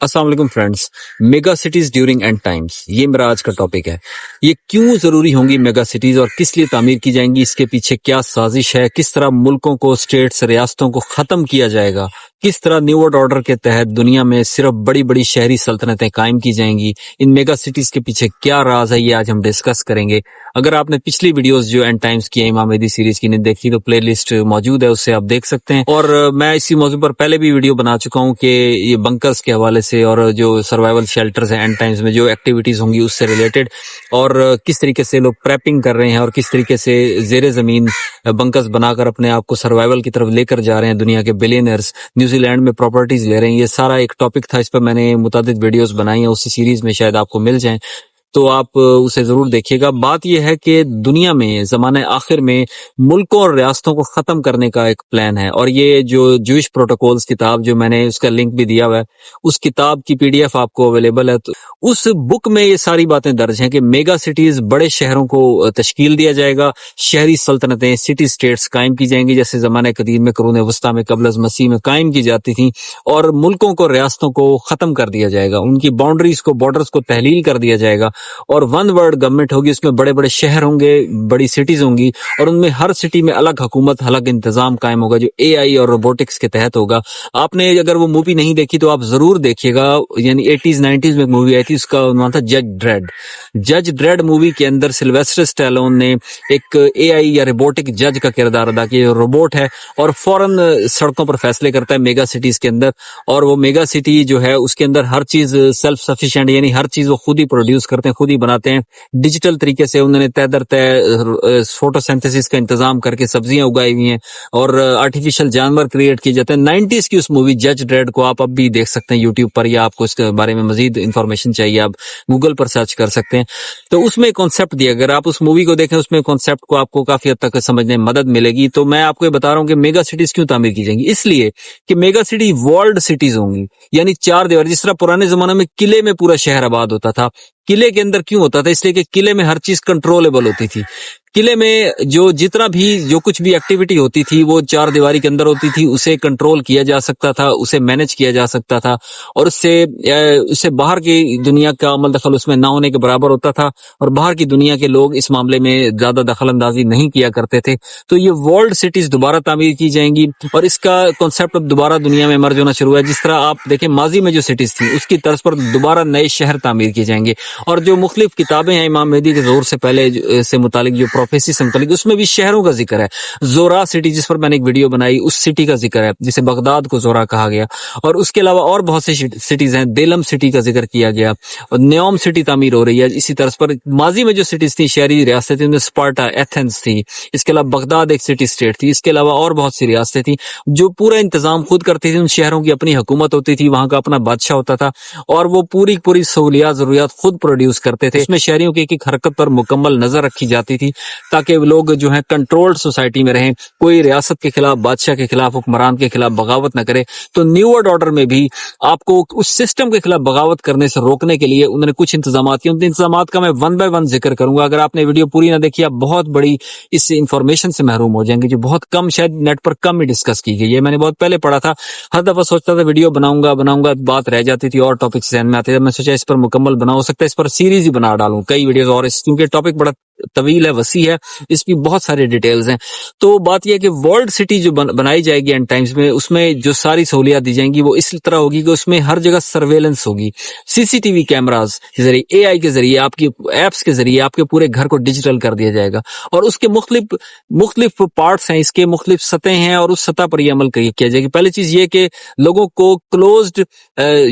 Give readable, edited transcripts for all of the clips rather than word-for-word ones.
अस्सलाम वालेकुम friends. Mega cities during and times, ये मेरा आज का टॉपिक है। ये क्यों जरूरी होंगी मेगा सिटीज और किस लिए तामीर की जाएंगी, इसके पीछे क्या साजिश है, किस तरह मुल्कों को, स्टेट्स, रियासतों को खत्म किया जाएगा, किस तरह न्यू वर्ल्ड ऑर्डर के तहत दुनिया में सिर्फ बड़ी बड़ी शहरी सल्तनतें कायम की जाएंगी, इन मेगा सिटीज के पीछे क्या राज है, ये आज हम डिस्कस करेंगे। अगर आपने पिछली वीडियोस जो एंड टाइम्स की इमाम मेहदी सीरीज की नहीं देखी तो प्ले लिस्ट मौजूद है, उससे आप देख सकते हैं। और मैं इसी मौजू पर पहले भी वीडियो बना चुका हूँ कि ये बंकर्स के हवाले से और जो सर्वाइवल शेल्टर्स हैं एंड टाइम्स में जो एक्टिविटीज होंगी उससे रिलेटेड, और किस तरीके से लोग प्रेपिंग कर रहे हैं और किस तरीके से जेर जमीन बंकर्स बनाकर अपने आप को सर्वाइवल की तरफ लेकर जा रहे हैं। दुनिया के बिलियनर्स न्यूजीलैंड में प्रॉपर्टीज ले रहे हैं। ये सारा एक टॉपिक था, इस पर मैंने मुतादिद वीडियोस बनाई हैं, उसी सीरीज में शायद आपको मिल जाएं, तो आप उसे जरूर देखिएगा। बात यह है कि दुनिया में ज़माने आखिर में मुल्कों और रियासतों को ख़त्म करने का एक प्लान है, और ये जो जूइश प्रोटोकॉल्स किताब जो मैंने उसका लिंक भी दिया हुआ है, उस किताब की पीडीएफ आपको अवेलेबल है। तो उस बुक में ये सारी बातें दर्ज हैं कि मेगा सिटीज, बड़े शहरों को तश्कील दिया जाएगा, शहरी सल्तनतें, सिटी स्टेट्स कायम की जाएंगी जैसे ज़माने कदीम में, कुरून वस्ता में, क़ब्ल अज़ मसीह में कायम की जाती थी, और मुल्कों को, रियासतों को ख़त्म कर दिया जाएगा, उनकी बाउंड्रीज को, बॉर्डर्स को तहलील कर दिया जाएगा, और वन वर्ल्ड गवर्नमेंट होगी। उसमें बड़े बड़े शहर होंगे, बड़ी सिटीज होंगी, और उनमें हर सिटी में अलग हुकूमत, अलग इंतजाम कायम होगा जो एआई और रोबोटिक्स के तहत होगा। आपने अगर वो मूवी नहीं देखी तो आप जरूर देखिएगा, यानी 80s 90s में एक मूवी आई थी, उसका नाम था जज ड्रेड। जज ड्रेड मूवी के अंदर सिल्वेस्टर स्टैलोन ने एक एआई या रोबोटिक जज का किरदार अदा किया, रोबोट है और फौरन सड़कों पर फैसले करता है मेगा सिटीज के अंदर। और वो मेगा सिटी जो है उसके अंदर हर चीज सेल्फ सफिशिएंट, यानी हर चीज वो खुद ही प्रोड्यूस करते हैं, खुद ही बनाते हैं। डिजिटल तरीके से उन्होंने तय दर तय फोटोसिंथेसिस का इंतजाम करके सब्जियां उगाई हुई हैं, और आर्टिफिशियल जानवर क्रिएट किए जाते हैं। 90s की उस मूवी जज ड्रेड को आप अब भी देख सकते हैं यूट्यूब पर, या आपको इसके बारे में मजीद इंफॉर्मेशन चाहिए आप गूगल पर सर्च कर सकते हैं। तो उसमें कॉन्सेप्ट दिया, अगर आप उस मूवी को देखें उसमें कॉन्सेप्ट को आपको काफी हद तक समझने में मदद मिलेगी। तो मैं आपको ये बता रहा हूँ कि मेगा सिटीज क्यों तामीर की जाएंगी, इसलिए कि मेगा सिटी वर्ल्ड सिटीज होंगी, यानी चार दीवार। जिस तरह पुराने जमाने में किले में पूरा शहर आबाद होता था, किले के अंदर क्यों होता था, इसलिए कि किले में हर चीज कंट्रोलेबल होती थी। किले में जो जितना भी जो कुछ भी एक्टिविटी होती थी वो चार दीवारी के अंदर होती थी, उसे कंट्रोल किया जा सकता था, उसे मैनेज किया जा सकता था, और उससे बाहर की दुनिया का अमल दखल उसमें ना होने के बराबर होता था, और बाहर की दुनिया के लोग इस मामले में ज्यादा दखल अंदाजी नहीं किया करते थे। तो ये वर्ल्ड सिटीज दोबारा तामीर की जाएंगी, और इसका कॉन्सेप्ट अब दोबारा दुनिया में इमर्ज होना शुरू हुआ है। जिस तरह आप देखें माजी में जो सिटीज थी उसकी तर्ज पर दोबारा नए शहर तामीर किए जाएंगे, और जो मुख्तलिफ किताबें हैं इमाम मेहदी के जोर से पहले से मुतालिक जो प्रोफेसी से मुतालिक, उसमें भी शहरों का जिक्र है। जोरा सिटी जिस पर मैंने एक वीडियो बनाई, उस सिटी का जिक्र है, जिसे बगदाद को जोरा कहा गया। और उसके अलावा और बहुत सी सिटीज हैं, देलम सिटी का जिक्र किया गया, और न्योम सिटी तामीर हो रही है। इसी तरह पर माजी में जो सिटीज थी, शहरी रियासतें थी, उनमें स्पार्टा, एथेंस थी, इसके अलावा बगदाद एक सिटी स्टेट थी, इसके अलावा और बहुत सी रियासतें थी जो पूरा इंतजाम खुद करती थी। उन शहरों की अपनी हुकूमत होती थी, वहां का अपना बादशाह होता था, और वो पूरी पूरी सहूलियात, जरूरियात खुद प्रोड्यूस करते थे। इसमें शहरियों की एक हरकत पर मुकम्मल नजर रखी जाती थी ताकि लोग जो है कंट्रोल्ड सोसाइटी में रहें, कोई रियासत के खिलाफ, बादशाह के खिलाफ, हुक्मरान के खिलाफ बगावत न करे। तो न्यू वर्ल्ड ऑर्डर में भी आपको उस सिस्टम के खिलाफ बगावत करने से रोकने के लिए उन्होंने कुछ इंतजाम किए। उन इंतजाम का मैं वन बाय वन जिक्र करूंगा। अगर आपने वीडियो पूरी ना देखी, आप बहुत बड़ी इस इंफॉर्मेशन से महरूम हो जाएंगे, जो बहुत कम, शायद नेट पर कम ही डिस्कस की गई है। मैंने बहुत पहले पढ़ा था, हर दफा सोचता था वीडियो बनाऊंगा, बात रह जाती थी और टॉपिक ध्यान में आते थे। मैं सोचा इस पर मुकम्मल बना, हो सकता है इस पर सीरीज ही बना डालूं, कई वीडियोस, और क्योंकि टॉपिक बड़ा तवील है, वसी है, इसकी बहुत सारे डिटेल्स हैं। तो बात यह है कि वर्ल्ड सिटी जो बनाई जाएगी एंड टाइम्स में, उसमें जो सारी सहूलियात दी जाएंगी वो इस तरह होगी कि उसमें हर जगह सर्वेलेंस होगी, सीसीटीवी कैमरास के जरिए, एआई के जरिए, आपकी एप्स के जरिए आपके पूरे घर को डिजिटल कर दिया जाएगा। और उसके मुख्तलिफ पार्ट्स हैं, इसके मुख्तलिफ सतह हैं, और उस सतह पर यह अमल किया जाएगा। पहली चीज ये कि लोगों को क्लोज्ड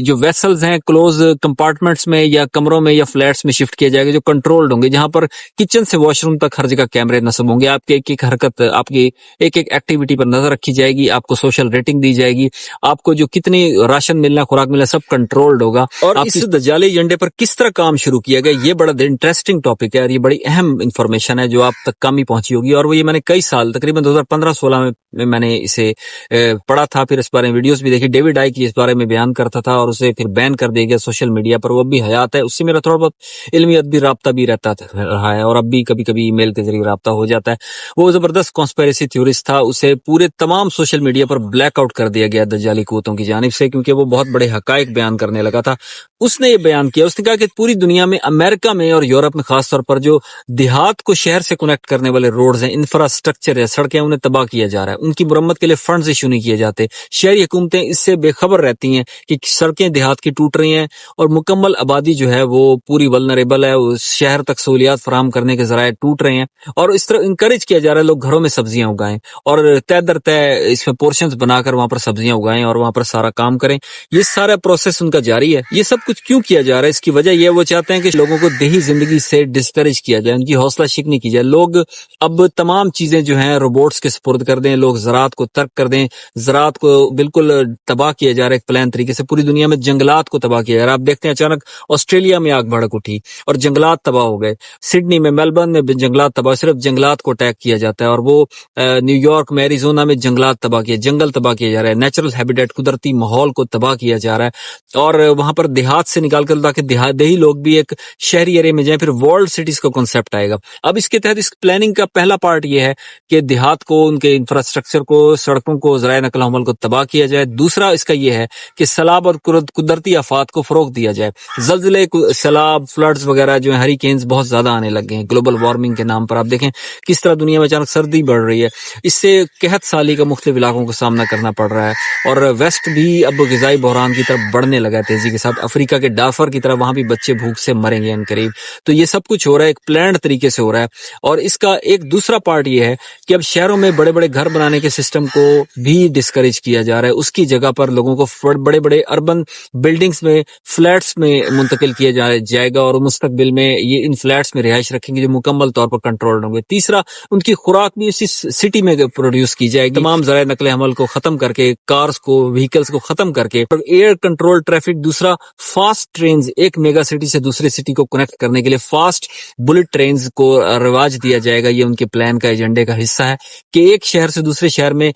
जो वेसल्स हैं, क्लोज कंपार्टमेंट्स में या कमरों में या फ्लैट्स में शिफ्ट किया जाएगा, जो कंट्रोल्ड होंगे, जहां पर किचन से वॉशरूम तक हर जगह कैमरे नस्ब होंगे। आपके एक एक हरकत, आपकी एक एक एक्टिविटी पर नजर रखी जाएगी, आपको सोशल रेटिंग दी जाएगी, आपको जो कितनी राशन मिलना, खुराक मिलना, सब कंट्रोल्ड होगा। और इस दज्जाली एजेंडे पर किस तरह काम शुरू किया गया, ये बड़ा इंटरेस्टिंग टॉपिक है, और ये बड़ी अहम इंफॉर्मेशन है जो आप तक कम ही पहुंची होगी। और वो ये मैंने कई साल, तकरीबन 2015-16 में मैंने इसे पढ़ा था, फिर इस बारे में वीडियोस भी देखी। डेविड आइक इस बारे में बयान करता था, और उसे फिर बैन कर दिया गया सोशल मीडिया पर। वो भी हयात है, उससे मेरा थोड़ा बहुत इल्मी अदबी राब्ता भी रहता रहा है, और अब بھی کبھی کبھی ای میل کے ذریعے رابطہ ہو جاتا ہے. وہ زبردست کانسپیریسی تھیورسٹ تھا, اسے پورے تمام سوشل میڈیا پر بلیک آؤٹ کر دیا گیا دجالی قوتوں کی جانب سے, کیونکہ وہ بہت بڑے حقائق بیان کرنے لگا تھا. اس نے یہ بیان کیا, اس نے کہا کہ پوری دنیا میں, امریکہ میں اور یورپ میں خاص طور پر جو دیہات کو شہر سے کنیکٹ کرنے والے روڈز ہیں, انفراسٹرکچر ہے, سڑکیں, انہیں تباہ کیا جا رہا ہے. ان کی مرمت کے لیے فنڈز ایشو نہیں کیے جاتے. شہری حکومتیں اس سے بے خبر رہتی ہیں کہ سڑکیں دیہات کی ٹوٹ رہی ہیں اور مکمل آبادی جو ہے وہ پوری ولنریبل ہے, شہر تک سہولیات فراہم کرنے کے ذرائع ٹوٹ رہے ہیں, اور اس طرح انکریج کیا جا رہا ہے لوگ گھروں میں سبزیاں اگائیں اور طے در طے اس میں پورشنز بنا کر وہاں پر سبزیاں اگائیں اور وہاں پر سارا کام کریں. یہ سارا پروسیس ان کا جاری ہے. یہ سب کچھ کیوں کیا جا رہا ہے؟ اس کی وجہ یہ, وہ چاہتے ہیں کہ لوگوں کو دیہی زندگی سے ڈسکریج کیا جائے, ان کی حوصلہ شکنی کی جائے. لوگ اب تمام چیزیں جو ہیں روبوٹس کے سپرد کر دیں, لوگ زراعت کو ترک کر دیں, زراعت کو بالکل تباہ کیا جا رہا ہے ایک پلان طریقے سے. پوری دنیا میں جنگلات کو تباہ کیا جا رہا ہے. آپ دیکھتے ہیں اچانک آسٹریلیا میں آگ بھڑک اٹھی اور جنگلات تباہ ہو گئے. سڈنی میں, میلبرن میں جنگلات تباہ, صرف جنگلات کو اٹیک کیا جاتا ہے. اور وہ نیو یارک میں, ایریزونا میں جنگلات تباہ کیے, جنگل تباہ کیا جا رہا ہے. نیچرل ہیبیٹیٹ, قدرتی ماحول کو تباہ کیا جا رہا ہے, اور وہاں پر دیہات سے نکال کر تاکہ دیہی لوگ بھی ایک شہری ایریا میں جائیں. پھر ورلڈ سٹیز کا کنسپٹ آئے گا. اب اس کے تحت اس پلاننگ کا پہلا پارٹ یہ ہے کہ دیہات کو, ان کے انفراسٹرکچر کو, سڑکوں کو, ذرائع نقل و حمل کو تباہ کیا جائے. دوسرا اس کا یہ ہے کہ سیلاب اور قدرتی آفات کو فروغ دیا جائے. زلزلے, سیلاب, فلڈز وغیرہ جو ہیں, ہریکینز بہت زیادہ آنے لگے ہیں گلوبل وارمنگ کے نام پر. آپ دیکھیں کس طرح دنیا میں اچانک سردی بڑھ رہی ہے. اس سے قحط سالی کا مختلف علاقوں کو سامنا کرنا پڑ رہا ہے, اور ویسٹ بھی اب غذائی بحران کی طرف بڑھنے لگا ہے تیزی کے ساتھ. افریقہ کے ڈافر کی طرف وہاں بھی بچے بھوک سے مریں گے ان قریب. تو یہ سب کچھ ہو رہا ہے, ایک پلانڈ طریقے سے ہو رہا ہے. اور اس کا ایک دوسرا پارٹ یہ ہے کہ اب شہروں میں بڑے بڑے گھر بنانے کے سسٹم کو بھی ڈسکریج کیا جا رہا ہے. اس کی جگہ پر لوگوں کو بڑے بڑے اربن بلڈنگز میں, فلیٹس میں منتقل کیا جائے گا, اور مستقبل میں یہ ان فلیٹس میں رہائش رکھیں گے جو مکمل طور پر کنٹرول ہوں گے. تیسرا, ان کی خوراک بھی اسی سٹی میں پروڈیوس کی جائے گی. تمام ذرائع نقل حمل کو ختم کر کے, کارز کو, وہیکلز کو ختم کر کے, ایئر کنٹرول ٹریفک. دوسرا, فاسٹ ٹرینز, ایک میگا سٹی سے دوسرے سٹی کو کنیکٹ کرنے کے لیے فاسٹ بلٹ ٹرینز کو رواج دیا جائے گا. یہ ان کے پلان کا, ایجنڈے کا حصہ ہے کہ ایک شہر سے دوسرے شہر میں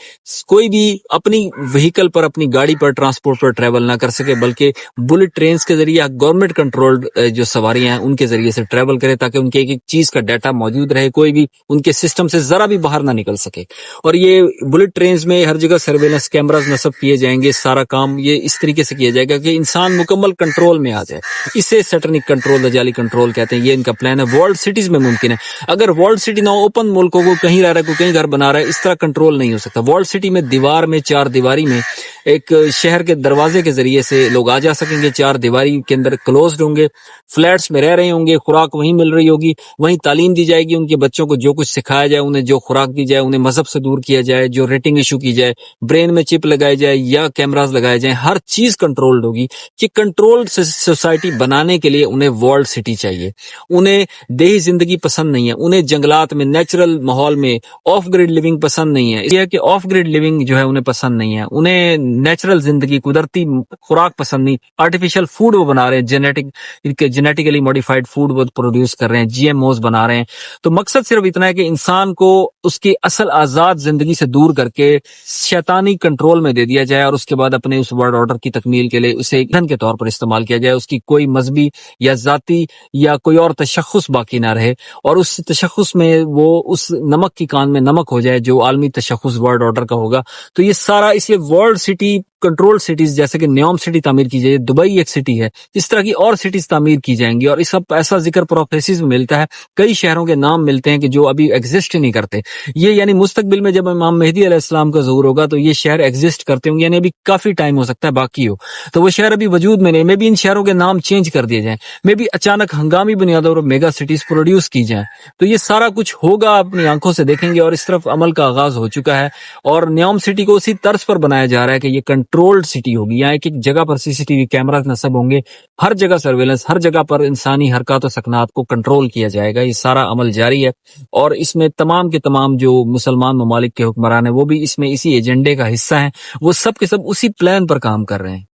کوئی بھی اپنی وہیکل پر, اپنی گاڑی پر, ٹرانسپورٹ پر ٹریول نہ کر سکے, بلکہ بلٹ ٹرینز کے ذریعے گورنمنٹ کنٹرول جو سواریاں ہیں ان کے ذریعے سے ٹریول کرے, تاکہ ان کے ایک ایک چیز کا ڈیٹا موجود رہے, کوئی بھی ان کے سسٹم سے ذرا بھی باہر نہ نکل سکے. اور یہ بلٹ ٹرینز میں ہر جگہ سرویلنس کیمراز نصب کیے جائیں گے. سارا کام یہ اس طریقے سے کیا جائے گا کہ انسان مکمل کنٹرول میں آ جائے. اسے سیٹرنک کنٹرول, دجالی کنٹرول کہتے ہیں. یہ ان کا پلان ہے. ورلڈ سٹیز میں ممکن ہے. اگر ورلڈ سٹی نہ, اوپن ملکوں کو کہیں رہ رہا ہے, کوئی کہیں گھر بنا رہا ہے, اس طرح کنٹرول نہیں ہو سکتا. ورلڈ سٹی میں دیوار میں, چار دیواری میں, ایک شہر کے دروازے کے ذریعے سے لوگ آ جا سکیں گے. چار دیواری کے اندر کلوزڈ ہوں گے, فلیٹس میں رہ رہے ہوں گے, خوراک وہیں مل رہی ہوگی, وہیں تعلیم دی جائے گی. ان کے بچوں کو جو کچھ سکھایا جائے, انہیں جو خوراک دی جائے, انہیں مذہب سے دور کیا جائے, جو ریٹنگ ایشو کی جائے, برین میں چپ لگائے جائے یا کیمراز لگائے جائیں, ہر چیز کنٹرولڈ ہوگی. کہ کنٹرول سوسائٹی بنانے کے لیے انہیں ورلڈ سٹی چاہیے. انہیں دیہی زندگی پسند نہیں ہے, انہیں جنگلات میں, نیچرل ماحول میں آف گریڈ لیونگ پسند نہیں ہے. یہ ہے کہ آف گریڈ لیونگ جو ہے انہیں پسند نہیں ہے. انہیں نیچرل زندگی, قدرتی خوراک پسند نہیں. آرٹیفیشل فوڈ وہ بنا رہے ہیں, جینیٹیکلی موڈیفائڈ فوڈ وہ پروڈیوس کر رہے ہیں, جی ایم اوز بنا رہے ہیں. تو مقصد صرف اتنا ہے کہ انسان کو اس کی اصل آزاد زندگی سے دور کر کے شیطانی کنٹرول میں دے دیا جائے, اور اس کے بعد اپنے اس ورلڈ آرڈر کی تکمیل کے لیے اسے ایندھن کے طور پر استعمال کیا جائے. اس کی کوئی مذہبی یا ذاتی یا کوئی اور تشخص باقی نہ رہے, اور اس تشخص میں وہ اس نمک کی کان میں نمک ہو جائے جو عالمی تشخص ورلڈ آرڈر کا ہوگا. تو یہ سارا, اس لیے ورلڈ سٹی کنٹرول سٹیز, جیسے کہ نیوم سٹی تعمیر کی جائے, دبئی ایک سٹی ہے, اس طرح کی اور سٹیز تعمیر کی جائیں گی. اور اس کا ایسا ذکر پروفیسز میں ملتا ہے, کئی شہروں کے نام ملتے ہیں کہ جو ابھی ایگزسٹ ہی نہیں کرتے. یہ یعنی مستقبل میں جب امام مہدی علیہ السلام کا ظہور ہوگا تو یہ شہر ایگزسٹ کرتے ہوں گے, یعنی ابھی کافی ٹائم ہو سکتا ہے باقی ہو, تو وہ شہر ابھی وجود میں نہیں. میں بھی ان شہروں کے نام چینج کر دیے جائیں, میں بھی اچانک ہنگامی بنیادوں پر میگا سٹیز پروڈیوس کی جائیں. تو یہ سارا کچھ ہوگا, اپنی آنکھوں سے دیکھیں گے, اور اس طرف عمل کا آغاز ہو چکا ہے. اور نیوم سٹی کو اسی طرز پر بنایا جا رہا ہے کہ یہ کنٹرولڈ سٹی ہوگی. یہاں ایک ایک جگہ پر CCTV کیمراز نصب ہوں گے, ہر جگہ سرویلنس, ہر جگہ پر انسانی حرکات و سکنات کو کنٹرول کیا جائے گا. یہ سارا عمل جاری ہے, اور اس میں تمام کے تمام جو مسلمان ممالک کے حکمران ہیں وہ بھی اس میں اسی ایجنڈے کا حصہ ہیں. وہ سب کے سب اسی پلان پر کام کر رہے ہیں.